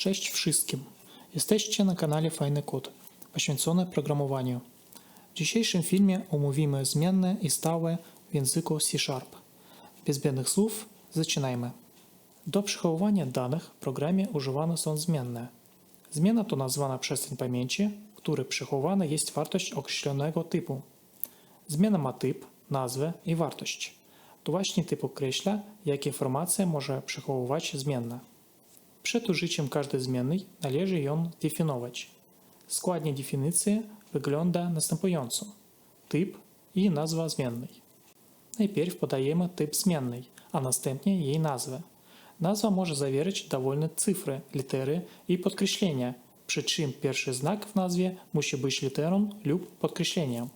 Cześć wszystkim! Jesteście na kanale Fajny Kod, poświęcony programowaniu. W dzisiejszym filmie omówimy zmienne i stałe w języku C#. Bez zbędnych słów zaczynajmy. Do przechowywania danych w programie używane są zmienne. Zmienna to nazwana przestrzeń pamięci, w której przechowywana jest wartość określonego typu. Zmienna ma typ, nazwę i wartość. To właśnie typ określa, jakie informacje może przechowywać zmienna. Przed użyciem każdej zmiennej należy ją zdefiniować. Składnik definicji wygląda następująco. Typ i nazwa zmiennej. Najpierw podajemy typ zmiennej, a następnie jej nazwę. Nazwa może zawierać dowolne cyfry, litery i podkreślenia, przy czym pierwszy znak w nazwie musi być literą lub podkreśleniem.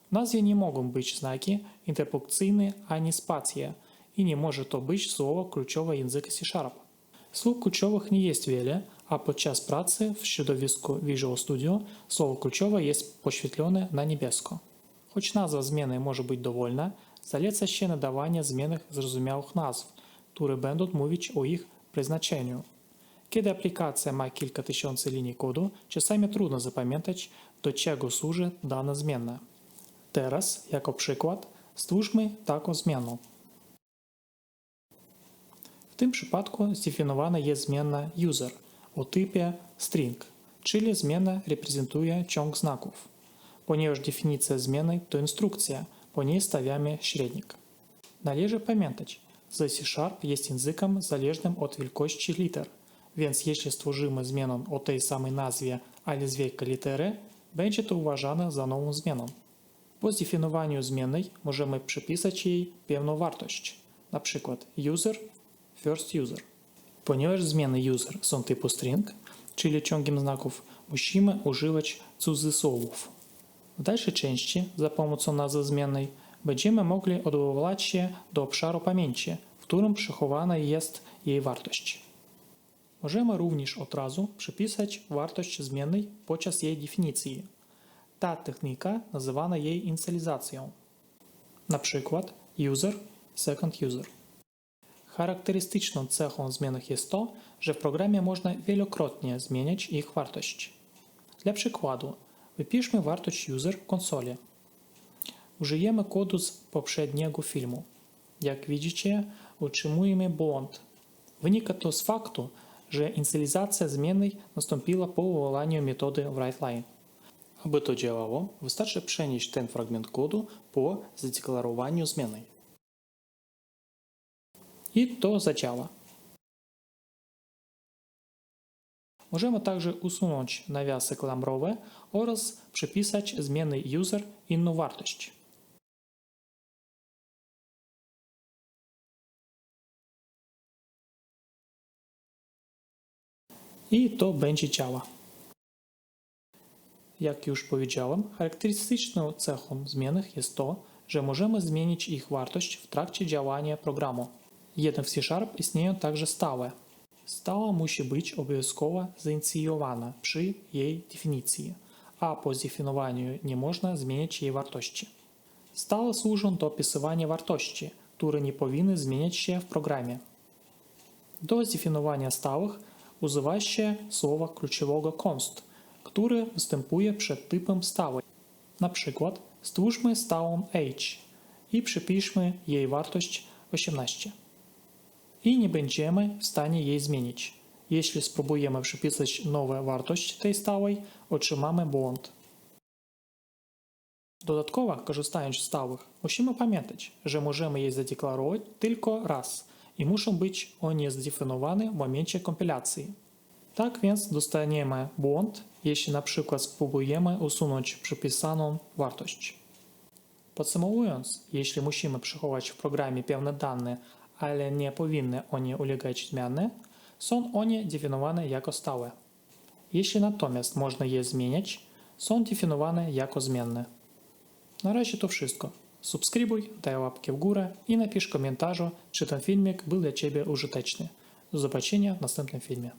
W nazwie nie mogą być znaki interpunkcyjne ani spacje i nie może to być słowo kluczowe języka C#. Słów kluczowych nie jest wiele, a podczas pracy w środowisku Visual Studio słowo kluczowe jest poświetlone na niebiesko. Choć nazwa zmiennej może być dowolna, zaleca się nadawanie zmiennych zrozumiałych nazw, które będą mówić o ich przeznaczeniu. Kiedy aplikacja ma kilka tysięcy linii kodu, czasami trudno zapamiętać, do czego służy dana zmienna. Teraz, jako przykład, stwórzmy taką zmienną. W tym przypadku zdefiniowana jest zmienna user o typie string, czyli zmienna reprezentuje ciąg znaków. Ponieważ definicja zmiennej to instrukcja, po niej stawiamy średnik. Należy pamiętać, że C# jest językiem zależnym od wielkości liter, więc jeśli stworzymy zmienną o tej samej nazwie, ale z wielkiej litery, będzie to uważane za nową zmienną. Po zdefiniowaniu zmiennej możemy przypisać jej pewną wartość, np. user first user. Ponieważ zmienne user są typu string, czyli ciągiem znaków, musimy używać cudzysłowów. W dalszej części za pomocą nazwy zmiennej będziemy mogli odwoływać się do obszaru pamięci, w którym przechowana jest jej wartość. Możemy również od razu przypisać wartość zmiennej podczas jej definicji. Ta technika nazywana jej inicjalizacją. Na przykład user second user. Charakterystyczną cechą zmiennych jest to, że w programie można wielokrotnie zmieniać ich wartość. Dla przykładu, wypiszmy wartość user w konsoli. Użyjemy kodu z poprzedniego filmu. Jak widzicie, otrzymujemy błąd. Wynika to z faktu, że inicjalizacja zmiennej nastąpiła po wywołaniu metody writeLine. Aby to działało, wystarczy przenieść ten fragment kodu po zadeklarowaniu zmiennej. I to zadziała. Możemy także usunąć nawiasy klamrowe oraz przypisać zmiennej user inną wartość. I to będzie działa. Jak już powiedziałem, charakterystyczną cechą zmiennych jest to, że możemy zmienić ich wartość w trakcie działania programu. Jednak w C# istnieją także stałe. Stała musi być obowiązkowo zainicjowana przy jej definicji, a po zdefiniowaniu nie można zmieniać jej wartości. Stałe służą do opisywania wartości, które nie powinny zmieniać się w programie. Do zdefiniowania stałych używa się słowa kluczowego const, które występuje przed typem stałej. Na przykład stwórzmy stałą age i przypiszmy jej wartość 18. I nie będziemy w stanie jej zmienić. Jeśli spróbujemy przypisać nową wartość tej stałej, otrzymamy błąd. Dodatkowo, korzystając z stałych, musimy pamiętać, że możemy je zadeklarować tylko raz i muszą być one zdefiniowane w momencie kompilacji. Tak więc dostaniemy błąd, jeśli na przykład spróbujemy usunąć przypisaną wartość. Podsumowując, jeśli musimy przechować w programie pewne dane, ale nie powinny one ulegać zmianie, są one definiowane jako stałe. Jeśli natomiast można je zmieniać, są definiowane jako zmienne. Na razie to wszystko. Subskrybuj, daj łapkę w górę i napisz w komentarzu, czy ten filmik był dla Ciebie użyteczny. Do zobaczenia w następnym filmie.